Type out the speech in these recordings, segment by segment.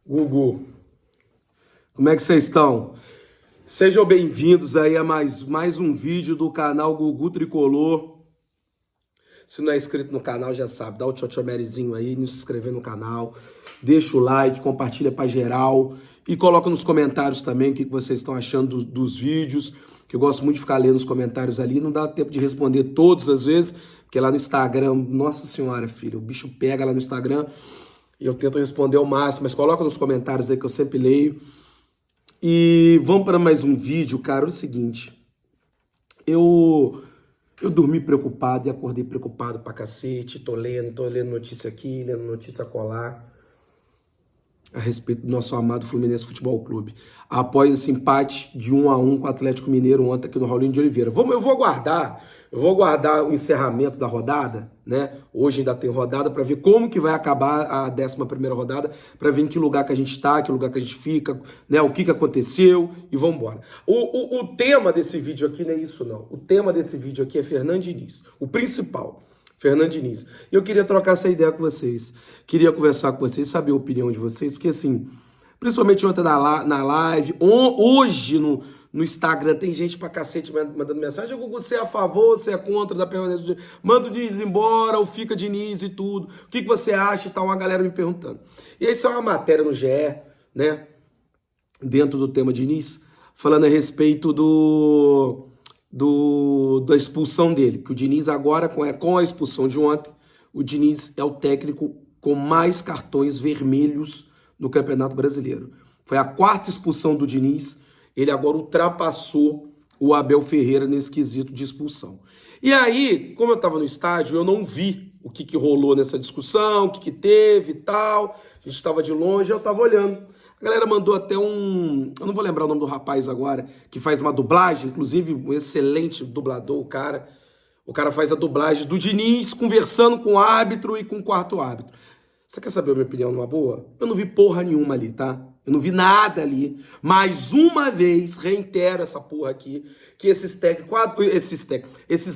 Gugu, como é que vocês estão? Sejam bem-vindos aí a mais um vídeo do canal Gugu Tricolor. Se não é inscrito no canal, já sabe, dá o tchotchomerezinho aí, se inscrever no canal, deixa o like, compartilha pra geral e coloca nos comentários também o que vocês estão achando dos vídeos, que eu gosto muito de ficar lendo os comentários ali, não dá tempo de responder todas as vezes, porque lá no Instagram, nossa senhora, filho, o bicho pega lá no Instagram e eu tento responder ao máximo, mas coloca nos comentários aí que eu sempre leio. E vamos para mais um vídeo, cara. É o seguinte, eu dormi preocupado e acordei preocupado pra cacete. Tô lendo notícia aqui, lendo notícia colar a respeito do nosso amado Fluminense Futebol Clube. Após esse empate de 1-1 com o Atlético Mineiro ontem aqui no Raulinho de Oliveira. Eu vou aguardar o encerramento da rodada, né? Hoje ainda tem rodada para ver como que vai acabar a 11ª rodada, para ver em que lugar que a gente está, que lugar que a gente fica, né? O que aconteceu e vamos embora. O tema desse vídeo aqui não é isso, não. O tema desse vídeo aqui é Fernando Diniz, o principal. Fernando Diniz. E eu queria trocar essa ideia com vocês. Queria conversar com vocês, saber a opinião de vocês, porque assim, principalmente ontem na live, hoje no Instagram, tem gente pra cacete mandando mensagem. Gugu, você é a favor, você é contra da permanência? Manda o Diniz embora, ou fica Diniz e tudo. O que você acha e tal? Uma galera me perguntando. E aí saiu uma matéria no GE, né? Dentro do tema Diniz, falando a respeito da expulsão dele, que o Diniz agora, com a expulsão de ontem, o Diniz é o técnico com mais cartões vermelhos no Campeonato Brasileiro. Foi a 4ª expulsão do Diniz, ele agora ultrapassou o Abel Ferreira nesse quesito de expulsão. E aí, como eu estava no estádio, eu não vi o que rolou nessa discussão, o que teve e tal, a gente estava de longe, eu estava olhando. A galera mandou até eu não vou lembrar o nome do rapaz agora, que faz uma dublagem, inclusive um excelente dublador, o cara faz a dublagem do Diniz conversando com o árbitro e com o quarto árbitro. Você quer saber a minha opinião numa boa? Eu não vi porra nenhuma ali, tá? Eu não vi nada ali. Mais uma vez, reitero essa porra aqui, que esses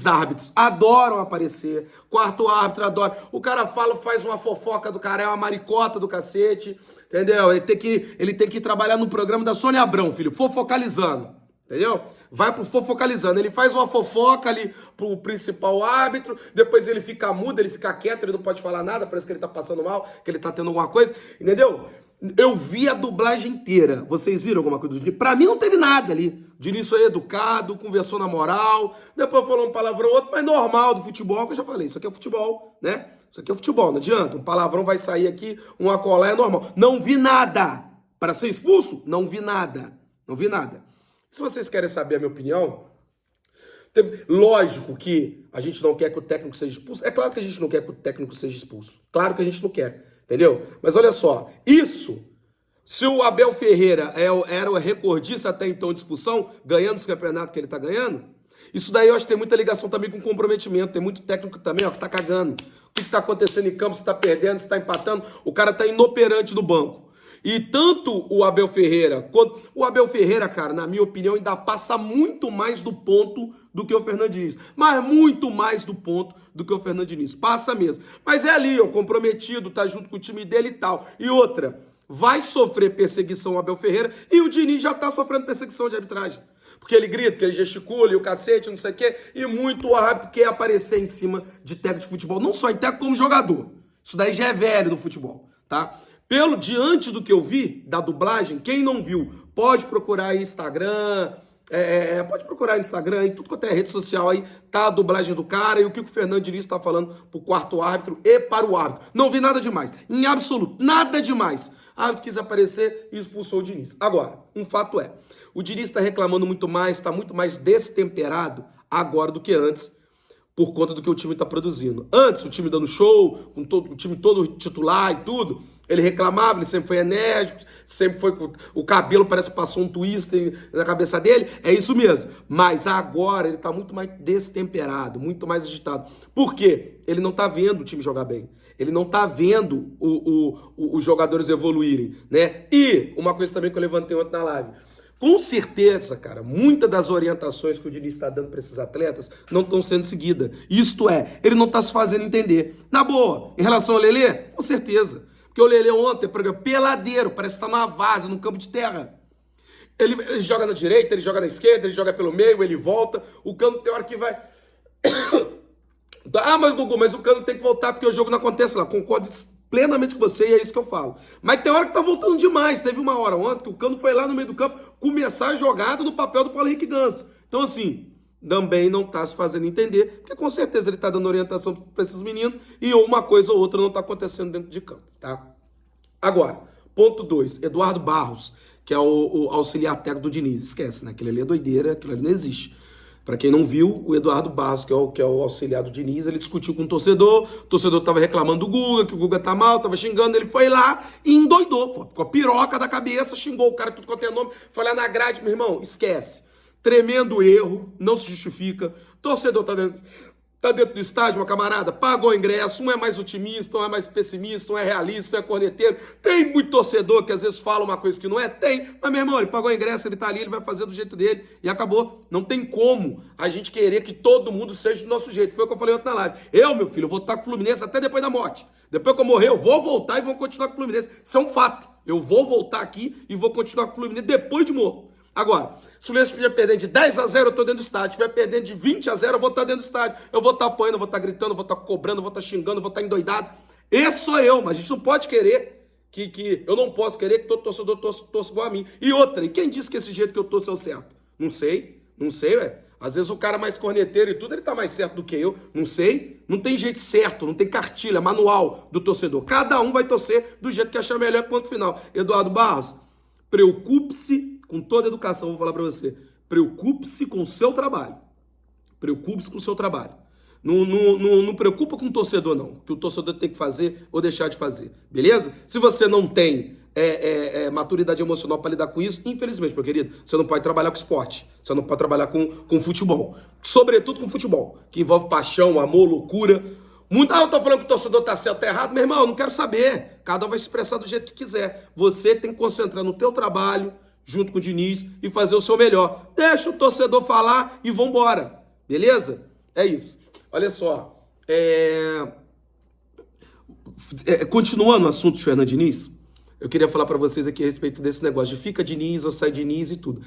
árbitros adoram aparecer, quarto árbitro adora. O cara faz uma fofoca do cara, é uma maricota do cacete. Entendeu? Ele tem que trabalhar no programa da Sônia Abrão, filho, fofocalizando, entendeu? Vai pro fofocalizando, ele faz uma fofoca ali pro principal árbitro, depois ele fica mudo, ele fica quieto, ele não pode falar nada, parece que ele tá passando mal, que ele tá tendo alguma coisa, entendeu? Eu vi a dublagem inteira, vocês viram alguma coisa do Diniz? Pra mim não teve nada ali, o Diniz foi educado, conversou na moral, depois falou um palavrão outro, mas normal do futebol, que eu já falei, isso aqui é futebol, né? Isso aqui é futebol, não adianta. Um palavrão vai sair aqui, um acolá é normal. Não vi nada. Para ser expulso, não vi nada. Não vi nada. Se vocês querem saber a minha opinião, lógico que a gente não quer que o técnico seja expulso. É claro que a gente não quer que o técnico seja expulso. Claro que a gente não quer, entendeu? Mas olha só, se o Abel Ferreira era o recordista até então de expulsão, ganhando esse campeonato que ele tá ganhando, isso daí eu acho que tem muita ligação também com comprometimento. Tem muito técnico também, ó, que tá cagando. O que tá acontecendo em campo, se tá perdendo, se tá empatando, o cara tá inoperante no banco. E tanto o Abel Ferreira, quanto o Abel Ferreira, cara, na minha opinião, ainda passa muito mais do ponto do que o Fernando Diniz. Mas muito mais do ponto do que o Fernando Diniz. Passa mesmo. Mas é ali, ó, comprometido, tá junto com o time dele e tal. E outra, vai sofrer perseguição o Abel Ferreira e o Diniz já tá sofrendo perseguição de arbitragem. Porque ele grita, porque ele gesticula e o cacete, não sei o quê, e muito árbitro quer aparecer em cima de técnico de futebol, não só em técnico como jogador. Isso daí já é velho no futebol, tá? Diante do que eu vi da dublagem, quem não viu, pode procurar aí Instagram, pode procurar no Instagram, em tudo quanto é rede social aí, tá a dublagem do cara e o que o Fernando Diniz tá falando pro quarto árbitro e para o árbitro. Não vi nada demais, em absoluto, nada demais. O árbitro quis aparecer e expulsou o Diniz. Agora, um fato é, o Diniz está reclamando muito mais, está muito mais destemperado agora do que antes, por conta do que o time está produzindo. Antes, o time dando show, com o time todo titular e tudo, ele reclamava, ele sempre foi enérgico, sempre foi com o cabelo, parece que passou um twister na cabeça dele, é isso mesmo. Mas agora ele está muito mais destemperado, muito mais agitado. Por quê? Ele não está vendo o time jogar bem. Ele não tá vendo os jogadores evoluírem, né? E uma coisa também que eu levantei ontem na live. Com certeza, cara, muitas das orientações que o Diniz está dando para esses atletas não estão sendo seguidas. Isto é, ele não está se fazendo entender. Na boa, em relação ao Lelê, com certeza. que o Lelê ontem, por exemplo, peladeiro, parece que tá numa várzea, num campo de terra. Ele joga na direita, ele joga na esquerda, ele joga pelo meio, ele volta. O Cano tem hora que vai... Ah, mas Gugu, mas o Cano tem que voltar porque o jogo não acontece lá. Concordo plenamente com você e é isso que eu falo. Mas tem hora que tá voltando demais. Teve uma hora ontem que o Cano foi lá no meio do campo começar a jogada no papel do Paulo Henrique Ganso. Então, assim, também não tá se fazendo entender, porque com certeza ele tá dando orientação para esses meninos e uma coisa ou outra não tá acontecendo dentro de campo, tá? Agora, ponto 2, Eduardo Barros, que é o auxiliar técnico do Diniz. Esquece, né? Aquilo ali é doideira, aquilo ali não existe. Para quem não viu, o Eduardo Barros, que é o auxiliar do Diniz, ele discutiu com o torcedor estava reclamando do Guga, que o Guga tá mal, tava xingando, ele foi lá e endoidou, pô, com a piroca da cabeça, xingou o cara tudo quanto é nome, foi lá na grade, meu irmão, esquece. Tremendo erro, não se justifica, torcedor tá dentro do estádio, meu camarada, pagou o ingresso, um é mais otimista, um é mais pessimista, um é realista, um é corneteiro. Tem muito torcedor que às vezes fala uma coisa que não é, tem, mas meu irmão, ele pagou o ingresso, ele tá ali, ele vai fazer do jeito dele e acabou. Não tem como a gente querer que todo mundo seja do nosso jeito. Foi o que eu falei ontem na live. Eu, meu filho, eu vou estar com o Fluminense até depois da morte. Depois que eu morrer, eu vou voltar e vou continuar com o Fluminense. Isso é um fato. Eu vou voltar aqui e vou continuar com o Fluminense depois de morto. Agora, se o Fluminense estiver perdendo de 10-0, eu estou dentro do estádio. Se estiver perdendo de 20-0, eu vou estar dentro do estádio. Eu vou estar apanhando, eu vou estar gritando, eu vou estar cobrando, eu vou estar xingando, eu vou estar endoidado. Esse sou eu, mas a gente não pode querer eu não posso querer que todo torcedor torça igual a mim. E outra, e quem disse que esse jeito que eu torço é o certo? Não sei, ué. Às vezes o cara mais corneteiro e tudo, ele tá mais certo do que eu. Não sei. Não tem jeito certo, não tem cartilha, manual do torcedor. Cada um vai torcer do jeito que achar melhor, ponto final. Eduardo Barros, preocupe-se com toda a educação, vou falar para você. Preocupe-se com o seu trabalho. Preocupe-se com o seu trabalho. Não preocupa com o torcedor, não. Que o torcedor tem que fazer ou deixar de fazer. Beleza? Se você não tem maturidade emocional para lidar com isso, infelizmente, meu querido, você não pode trabalhar com esporte. Você não pode trabalhar com futebol. Sobretudo com futebol, que envolve paixão, amor, loucura. Eu tô falando que o torcedor tá certo, tá errado. Meu irmão, eu não quero saber. Cada um vai se expressar do jeito que quiser. Você tem que concentrar no teu trabalho, junto com o Diniz, e fazer o seu melhor. Deixa o torcedor falar e vambora. Beleza? É isso. Olha só. Continuando o assunto de Fernando Diniz, eu queria falar para vocês aqui a respeito desse negócio de fica Diniz ou sai Diniz e tudo.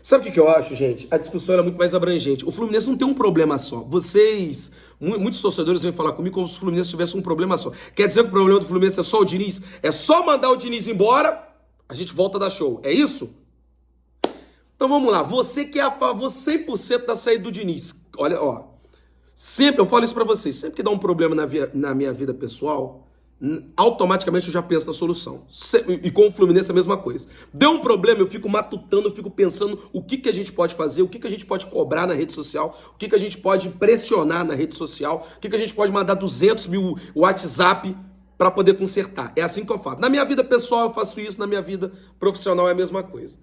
Sabe o que eu acho, gente? A discussão era muito mais abrangente. O Fluminense não tem um problema só. Muitos torcedores vêm falar comigo como se o Fluminense tivesse um problema só. Quer dizer que o problema do Fluminense é só o Diniz? É só mandar o Diniz embora, a gente volta a dar show. É isso? Então vamos lá. Você que é a favor 100% da saída do Diniz. Olha, ó. Sempre, eu falo isso pra vocês, sempre que dá um problema na minha vida pessoal, automaticamente eu já penso na solução. E com o Fluminense é a mesma coisa. Deu um problema, eu fico matutando, eu fico pensando o que a gente pode fazer, o que a gente pode cobrar na rede social, o que a gente pode pressionar na rede social, o que a gente pode mandar 200 mil WhatsApp para poder consertar. É assim que eu faço. Na minha vida pessoal eu faço isso, na minha vida profissional é a mesma coisa.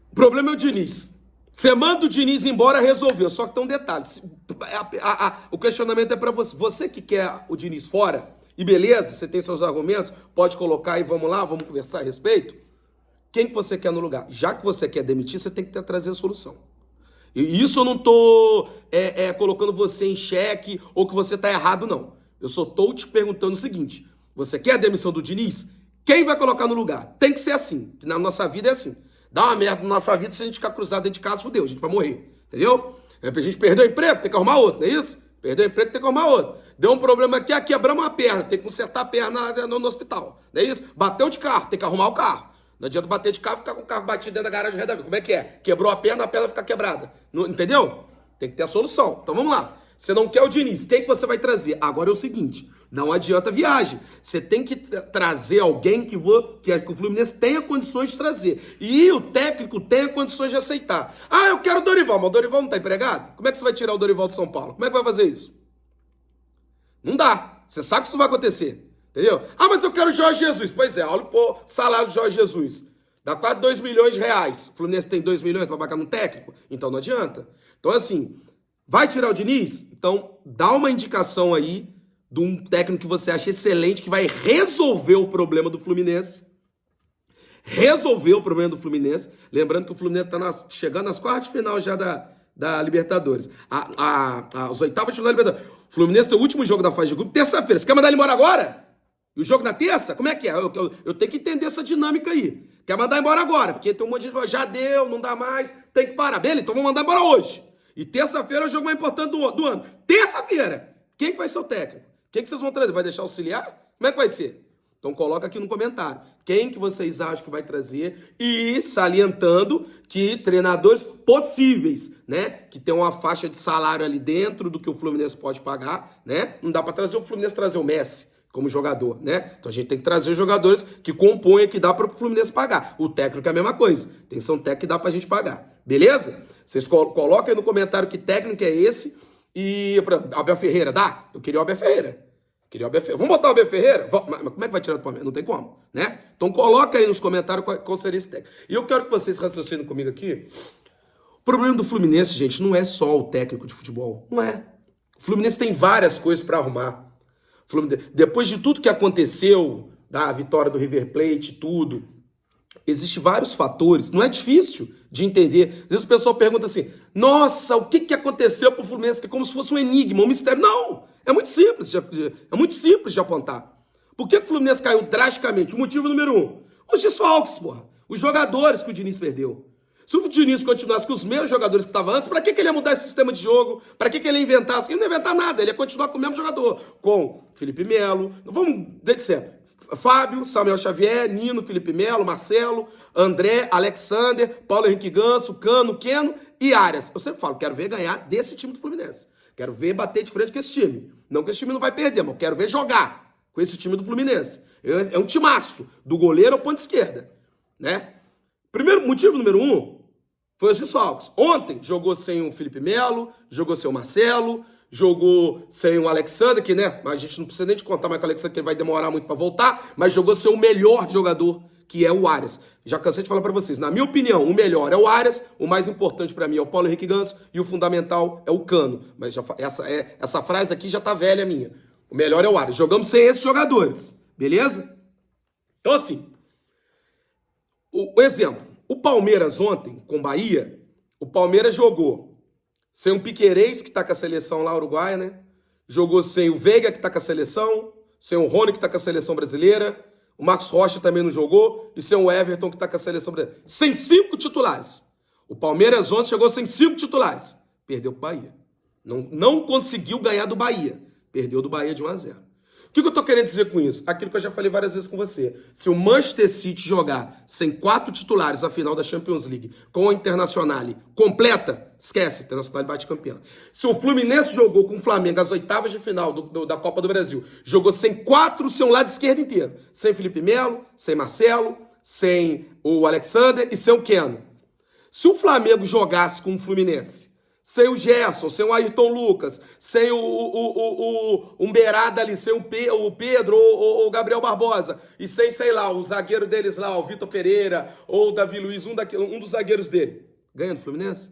O problema é o Diniz. Você manda o Diniz embora, resolveu. Só que tem um detalhe. O questionamento é para você. Você que quer o Diniz fora, e beleza, você tem seus argumentos, pode colocar e vamos lá, vamos conversar a respeito. Quem que você quer no lugar? Já que você quer demitir, você tem que trazer a solução. E isso eu não tô colocando você em xeque ou que você tá errado, não. Eu só tô te perguntando o seguinte. Você quer a demissão do Diniz? Quem vai colocar no lugar? Tem que ser assim. Na nossa vida é assim. Dá uma merda na nossa vida, se a gente ficar cruzado dentro de casa, fudeu, a gente vai morrer, entendeu? É pra gente perder o emprego, tem que arrumar outro, não é isso? Perdeu o emprego, tem que arrumar outro. Deu um problema aqui, quebramos uma perna, tem que consertar a perna no hospital, não é isso? Bateu de carro, tem que arrumar o carro. Não adianta bater de carro e ficar com o carro batido dentro da garagem da vida. Como é que é? Quebrou a perna fica quebrada. Não, entendeu? Tem que ter a solução. Então vamos lá. Você não quer o Diniz, quem que você vai trazer? Agora é o seguinte, não adianta viagem. Você tem que trazer alguém que o Fluminense tenha condições de trazer. E o técnico tenha condições de aceitar. Ah, eu quero o Dorival, mas o Dorival não está empregado? Como é que você vai tirar o Dorival de São Paulo? Como é que vai fazer isso? Não dá. Você sabe que isso vai acontecer. Entendeu? Ah, mas eu quero o Jorge Jesus. Pois é, olha o salário do Jorge Jesus. Dá quase 2 milhões de reais. O Fluminense tem 2 milhões para pagar no técnico? Então não adianta. Então assim, vai tirar o Diniz? Então dá uma indicação aí de um técnico que você acha excelente, que vai resolver o problema do Fluminense. Resolver o problema do Fluminense. Lembrando que o Fluminense está chegando nas quartas de final já da Libertadores. Os oitavos de final da Libertadores. O Fluminense tem o último jogo da fase de grupo terça-feira. Você quer mandar ele embora agora? E o jogo na terça, como é que é? Eu tenho que entender essa dinâmica aí. Quer mandar embora agora, porque tem um monte de gente que já deu, não dá mais, tem que parar. Beleza, então vamos mandar embora hoje. E terça-feira é o jogo mais importante do ano. Terça-feira, quem que vai ser o técnico? Quem que vocês vão trazer? Vai deixar auxiliar? Como é que vai ser? Então coloca aqui no comentário. Quem que vocês acham que vai trazer? E salientando que treinadores possíveis, né? Que tem uma faixa de salário ali dentro do que o Fluminense pode pagar, né? Não dá para trazer o Fluminense trazer o Messi como jogador, né? Então a gente tem que trazer os jogadores que compõem, que dá para o Fluminense pagar. O técnico é a mesma coisa. Tem que ser um técnico que dá pra gente pagar. Beleza? Vocês colocam aí no comentário que técnico é esse. E, Abel Ferreira, dá? Eu queria o Abel Ferreira. Vamos botar o Abel Ferreira? Mas como é que vai tirar do Palmeiras? Não tem como, né? Então coloca aí nos comentários qual seria esse técnico. E eu quero que vocês raciocinem comigo aqui. O problema do Fluminense, gente, não é só o técnico de futebol. Não é. O Fluminense tem várias coisas para arrumar. Depois de tudo que aconteceu, da vitória do River Plate, tudo, existem vários fatores. Não é difícil de entender. Às vezes o pessoal pergunta assim, nossa, o que aconteceu pro Fluminense? Que é como se fosse um enigma, um mistério. Não, é muito simples de apontar. Por que o Fluminense caiu drasticamente? O motivo número 1, os desfalques, porra. Os jogadores que o Diniz perdeu. Se o Diniz continuasse com os mesmos jogadores que estavam antes, para que ele ia mudar esse sistema de jogo? Para que ele ia inventar? Ele não ia inventar nada, ele ia continuar com o mesmo jogador. Com Felipe Melo, vamos desde sempre. Fábio, Samuel Xavier, Nino, Felipe Melo, Marcelo, André, Alexander, Paulo Henrique Ganso, Cano, Keno e Arias. Eu sempre falo, quero ver ganhar desse time do Fluminense. Quero ver bater de frente com esse time. Não que esse time não vai perder, mas eu quero ver jogar com esse time do Fluminense. É um timaço, do goleiro ao ponta esquerda, né? Motivo número 1 foi os desfalques. Ontem jogou sem o Felipe Melo, jogou sem o Marcelo, jogou sem o Alexander, que, né, a gente não precisa nem de contar mais com o Alexander, que ele vai demorar muito para voltar, mas jogou sem o melhor jogador, que é o Arias. Já cansei de falar para vocês, na minha opinião, o melhor é o Arias, o mais importante para mim é o Paulo Henrique Ganso e o fundamental é o Cano. Mas essa frase aqui já tá velha minha. O melhor é o Arias. Jogamos sem esses jogadores, beleza? Então assim, o exemplo, o Palmeiras ontem, com o Bahia, o Palmeiras jogou sem o Piquerez, que tá com a seleção lá uruguaia, né? Jogou sem o Veiga, que tá com a seleção, sem o Rony, que tá com a seleção brasileira, o Marcos Rocha também não jogou, e sem o Everton, que tá com a seleção brasileira. Sem 5 titulares. O Palmeiras ontem chegou sem 5 titulares. Perdeu pro Bahia. Não conseguiu ganhar do Bahia. Perdeu do Bahia de 1-0. O que eu tô querendo dizer com isso? Aquilo que eu já falei várias vezes com você. Se o Manchester City jogar sem 4 titulares a final da Champions League com a Internacional completa, esquece, a Internacional bate campeão. Se o Fluminense jogou com o Flamengo às oitavas de final da Copa do Brasil, jogou sem 4, seu lado esquerdo inteiro. Sem Felipe Melo, sem Marcelo, sem o Alexander e sem o Keno. Se o Flamengo jogasse com o Fluminense, sem o Gerson, sem o Ayrton Lucas, sem o Umberada ali, sem o Pedro ou o Gabriel Barbosa, e sem, sei lá, o zagueiro deles lá, o Vitor Pereira ou o Davi Luiz, um dos zagueiros dele, ganha do Fluminense?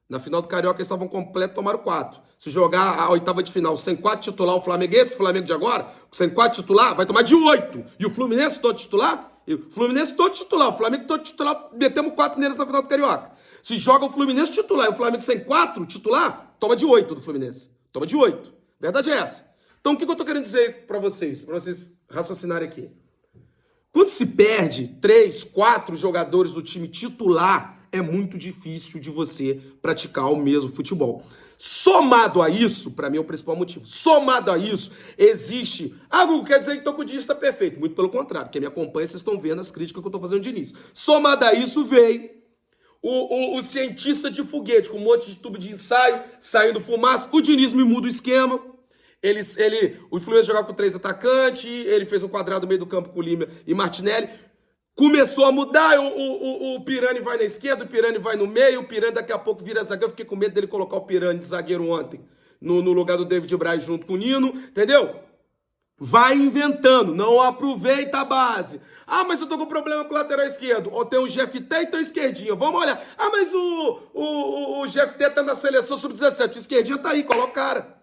Na final do Carioca eles estavam completos, tomaram 4. Se jogar a oitava de final sem 4 titular, o Flamengo, esse Flamengo de agora, sem 4 titular, vai tomar de 8. E o Fluminense todo titular? O Fluminense todo titular, o Flamengo todo titular, metemos 4 neles na final do Carioca. Se joga o Fluminense titular e o Flamengo sem 4 titular, toma de 8 do Fluminense. Toma de 8. Verdade é essa. Então o que eu tô querendo dizer para vocês raciocinarem aqui? Quando se perde 3, 4 jogadores do time titular, é muito difícil de você praticar o mesmo futebol. Somado a isso, para mim é o principal motivo, somado a isso, existe... Google, quer dizer então que o Diniz está perfeito. Muito pelo contrário, quem me acompanha, vocês estão vendo as críticas que eu estou fazendo de início. Somado a isso, veio o cientista de foguete, com um monte de tubo de ensaio, saindo fumaça. O Diniz me muda o esquema. O Fluminense jogava com 3 atacantes, ele fez um quadrado no meio do campo com o Lima e Martinelli. Começou a mudar, o Pirani vai na esquerda, o Pirani vai no meio, o Pirani daqui a pouco vira zagueiro. Eu fiquei com medo dele colocar o Pirani de zagueiro ontem, no lugar do David Braz junto com o Nino, entendeu? Vai inventando, não aproveita a base. Mas eu tô com problema com o lateral esquerdo. Ou tem o GFT e tem o esquerdinha. Vamos olhar. Mas o GFT tá na seleção sub-17. O esquerdinha tá aí, coloca o cara.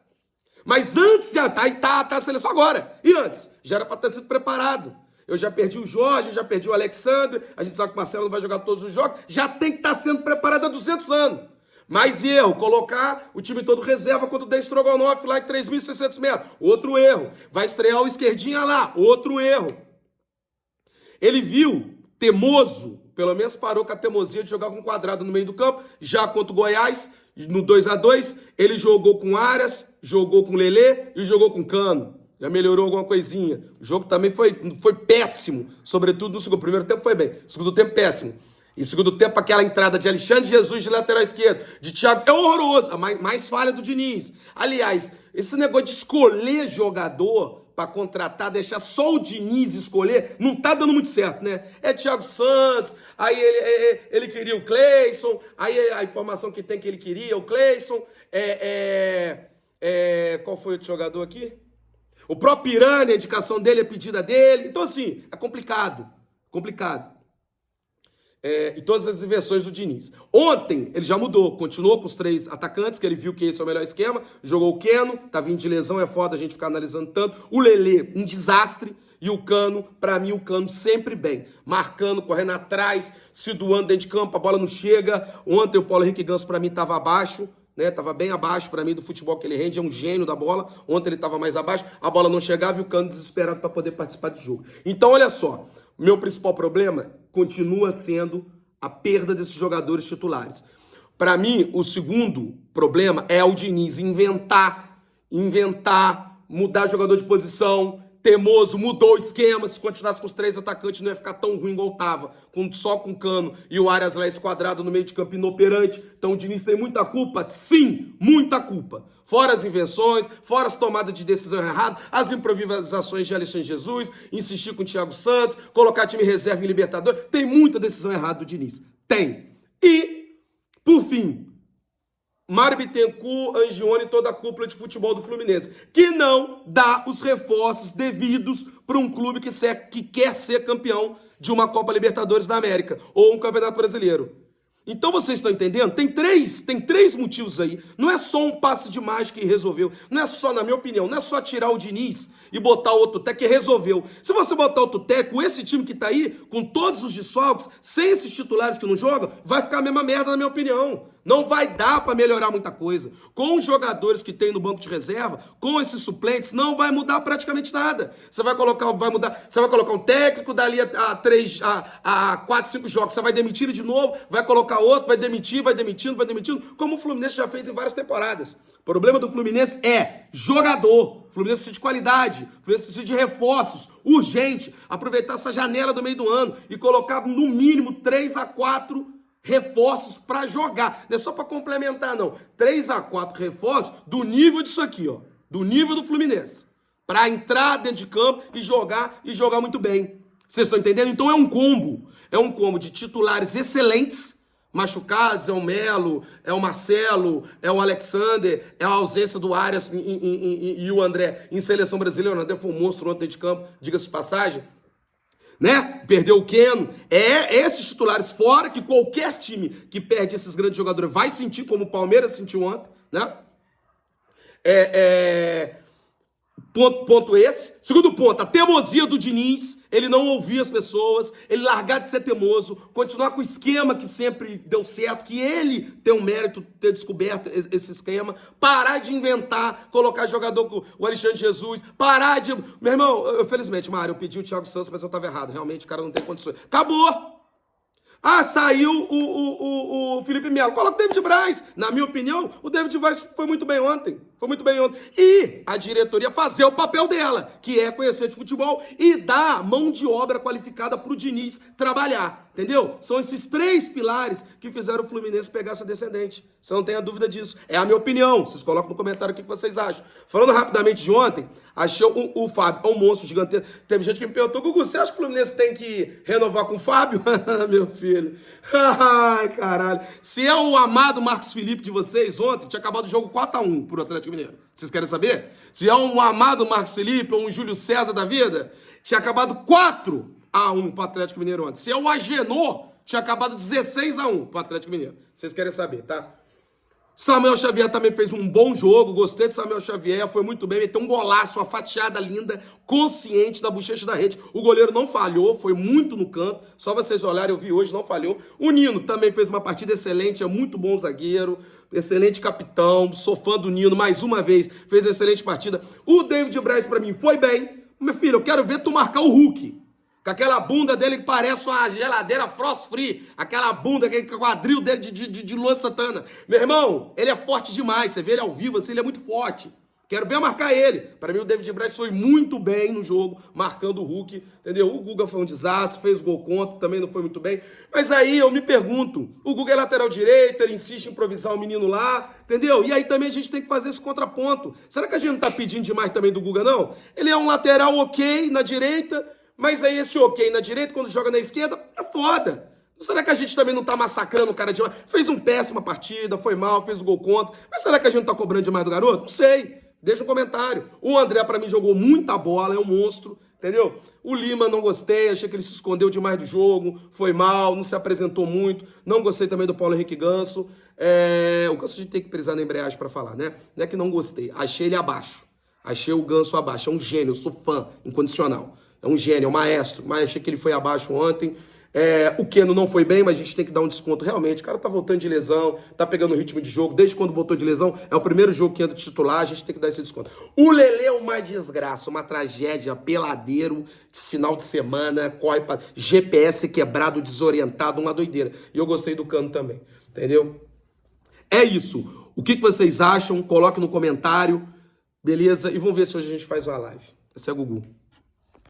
Mas antes já tá a seleção agora. E antes? Já era pra ter sido preparado. Eu já perdi o Jorge, já perdi o Alexander. A gente sabe que o Marcelo não vai jogar todos os jogos. Já tem que estar sendo preparado há 200 anos. Mais erro, colocar o time todo reserva contra o Dan Strogonoff lá em 3.600 metros. Outro erro. Vai estrear o esquerdinha lá. Outro erro. Ele viu, teimoso, pelo menos parou com a teimosia de jogar com quadrado no meio do campo. Já contra o Goiás, no 2-2, ele jogou com Arias, jogou com Lelê e jogou com Cano. Já melhorou alguma coisinha. O jogo também foi péssimo, sobretudo no segundo. O primeiro tempo foi bem, o segundo tempo péssimo. E segundo tempo, aquela entrada de Alexandre Jesus de lateral esquerdo, de Thiago, é horroroso. A mais falha do Diniz. Aliás, esse negócio de escolher jogador para contratar, deixar só o Diniz escolher, não tá dando muito certo, né? É Thiago Santos, aí ele queria o Cleison, aí a informação que tem que ele queria o Cleison, qual foi outro jogador aqui? O próprio Pirani, a indicação dele, a pedida dele. Então, assim, é complicado. E todas as inversões do Diniz. Ontem, ele já mudou. Continuou com os 3 atacantes, que ele viu que esse é o melhor esquema. Jogou o Keno, tá vindo de lesão, é foda a gente ficar analisando tanto. O Lelê, um desastre. E o Cano, pra mim, o Cano sempre bem. Marcando, correndo atrás, se doando dentro de campo, a bola não chega. Ontem, o Paulo Henrique Ganso, pra mim, tava abaixo. Né, tava bem abaixo para mim do futebol que ele rende, é um gênio da bola. Ontem ele tava mais abaixo, a bola não chegava e o Cano desesperado para poder participar do jogo. Então, olha só, meu principal problema continua sendo a perda desses jogadores titulares. Para mim, o segundo problema é o Diniz inventar, mudar jogador de posição. Teimoso, mudou o esquema. Se continuasse com os 3 atacantes, não ia ficar tão ruim igual tava. Só com o Cano e o Arias lá esquadrado no meio de campo inoperante. Então o Diniz tem muita culpa? Sim, muita culpa. Fora as invenções, fora as tomadas de decisão erradas, as improvisações de Alexandre Jesus, insistir com o Thiago Santos, colocar time reserva em Libertadores. Tem muita decisão errada do Diniz. Tem. E, por fim, Mário Bittencourt, Angione e toda a cúpula de futebol do Fluminense, que não dá os reforços devidos para um clube que quer ser campeão de uma Copa Libertadores da América ou um Campeonato Brasileiro. Então vocês estão entendendo? Tem três motivos aí. Não é só um passe de mágica e resolveu. Não é só, na minha opinião, não é só tirar o Diniz e botar outro técnico e resolveu. Se você botar outro técnico, esse time que tá aí, com todos os desfalques, sem esses titulares que não jogam, vai ficar a mesma merda, na minha opinião. Não vai dar para melhorar muita coisa. Com os jogadores que tem no banco de reserva, com esses suplentes, não vai mudar praticamente nada. Você vai colocar um técnico dali a 4, 5 jogos, você vai demitir ele de novo, vai colocar outro, vai demitindo, como o Fluminense já fez em várias temporadas. O problema do Fluminense é jogador. O Fluminense precisa de qualidade, o Fluminense precisa de reforços, urgente. Aproveitar essa janela do meio do ano e colocar no mínimo 3 a 4 reforços para jogar. Não é só para complementar, não. 3 a 4 reforços do nível disso aqui, ó. Do nível do Fluminense. Para entrar dentro de campo e jogar muito bem. Vocês estão entendendo? Então é um combo. É um combo de titulares excelentes, machucados, é o Melo, é o Marcelo, é o Alexander, é a ausência do Arias e o André em seleção brasileira. O André foi um monstro ontem de campo, diga-se de passagem. Né? Perdeu o Keno. É esses titulares fora que qualquer time que perde esses grandes jogadores vai sentir, como o Palmeiras sentiu ontem, né? Ponto esse. Segundo ponto, a teimosia do Diniz, ele não ouvir as pessoas, ele largar de ser teimoso, continuar com o esquema que sempre deu certo, que ele tem um mérito ter descoberto esse esquema, parar de inventar, colocar jogador com o Alexandre Jesus, parar de... Meu irmão, felizmente, Mário, eu pedi o Thiago Santos, mas eu estava errado, realmente o cara não tem condições. Acabou! Saiu o Felipe Melo. Coloca o David Braz. Na minha opinião, o David Braz foi muito bem ontem. E a diretoria fazer o papel dela, que é conhecer de futebol e dar mão de obra qualificada pro Diniz trabalhar. Entendeu? São esses 3 pilares que fizeram o Fluminense pegar essa descendente. Você não tenha dúvida disso. É a minha opinião. Vocês colocam no comentário o que vocês acham. Falando rapidamente de ontem, achei o Fábio um monstro gigantesco. Teve gente que me perguntou, Gugu, você acha que o Fluminense tem que renovar com o Fábio? Meu filho. Ai, caralho. Se é o amado Marcos Felipe de vocês, ontem tinha acabado o jogo 4-1 pro Atlético Mineiro. Vocês querem saber? Se é um amado Marcos Felipe ou um Júlio César da vida, tinha acabado 4-1 pro Atlético Mineiro ontem. Se é o Agenor, tinha acabado 16-1 pro Atlético Mineiro. Vocês querem saber, tá? Samuel Xavier também fez um bom jogo, gostei de Samuel Xavier, foi muito bem, meteu um golaço, uma fatiada linda, consciente da bochecha da rede. O goleiro não falhou, foi muito no canto, só vocês olharem, eu vi hoje, não falhou. O Nino também fez uma partida excelente, é muito bom zagueiro, excelente capitão, sou fã do Nino, mais uma vez, fez excelente partida. O David Braz pra mim foi bem. Meu filho, eu quero ver tu marcar o Hulk. Com aquela bunda dele que parece uma geladeira frost free. Aquela bunda, aquele quadril dele de Luan Santana. Meu irmão, ele é forte demais. Você vê ele ao vivo assim, ele é muito forte. Quero ver marcar ele. Para mim, o David Braz foi muito bem no jogo, marcando o Hulk. Entendeu? O Guga foi um desastre, fez gol contra, também não foi muito bem. Mas aí eu me pergunto, o Guga é lateral direito, ele insiste em improvisar o menino lá, entendeu? E aí também a gente tem que fazer esse contraponto. Será que a gente não tá pedindo demais também do Guga, não? Ele é um lateral ok na direita, mas aí esse ok na direita, quando joga na esquerda, é foda. Será que a gente também não tá massacrando o cara demais? Fez uma péssima partida, foi mal, fez o gol contra. Mas será que a gente não tá cobrando demais do garoto? Não sei. Deixa um comentário. O André, pra mim, jogou muita bola, é um monstro, entendeu? O Lima não gostei, achei que ele se escondeu demais do jogo, foi mal, não se apresentou muito. Não gostei também do Paulo Henrique Ganso. O Ganso a gente tem que prisar na embreagem pra falar, né? Não é que não gostei, achei ele abaixo. Achei o Ganso abaixo, é um gênio, eu sou fã, incondicional. É um gênio, é um maestro, mas achei que ele foi abaixo ontem. O Keno não foi bem, mas a gente tem que dar um desconto realmente. O cara tá voltando de lesão, tá pegando o ritmo de jogo. Desde quando voltou de lesão, é o primeiro jogo que entra de titular, a gente tem que dar esse desconto. O Lelê é uma desgraça, uma tragédia, peladeiro, final de semana, corre pra GPS quebrado, desorientado, uma doideira. E eu gostei do Cano também, entendeu? É isso. O que vocês acham? Coloque no comentário, beleza? E vamos ver se hoje a gente faz uma live. Esse é o Gugu.